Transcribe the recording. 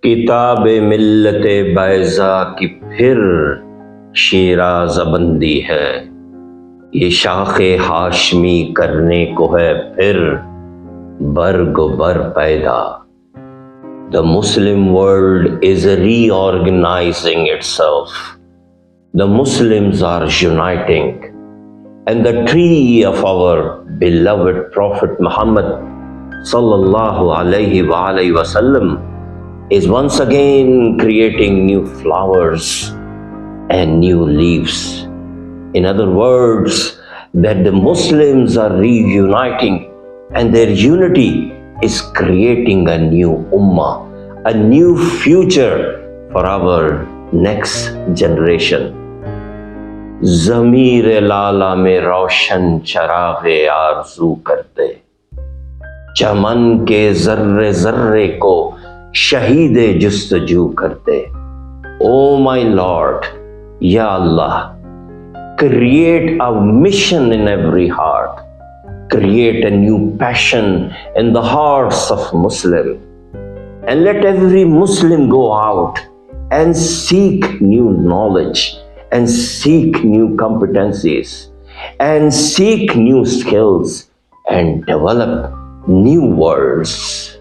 किताब मिल्लत बैज़ा की फिर शीराज़बंदी है, ये शाखे हाशमी करने को है फिर बर्ग बर पैदा. The Muslim world is reorganizing itself. The Muslims are uniting, and the tree of our beloved Prophet Muhammad sallallahu alaihi wasallam is once again creating new flowers and new leaves. In other words, that the Muslims are reuniting, and their unity is creating a new ummah, a new future for our next generation. ज़मीर लाला में रोशन चरागे आरज़ू करते, चमन के जर्रे जर्रे को शहीदे जुस्तजू करते. O my Lord, Ya Allah, create a mission in every heart. Create a new passion in the hearts of Muslim. And let every Muslim go out and seek new knowledge, and seek new competencies, and seek new skills, and develop new words.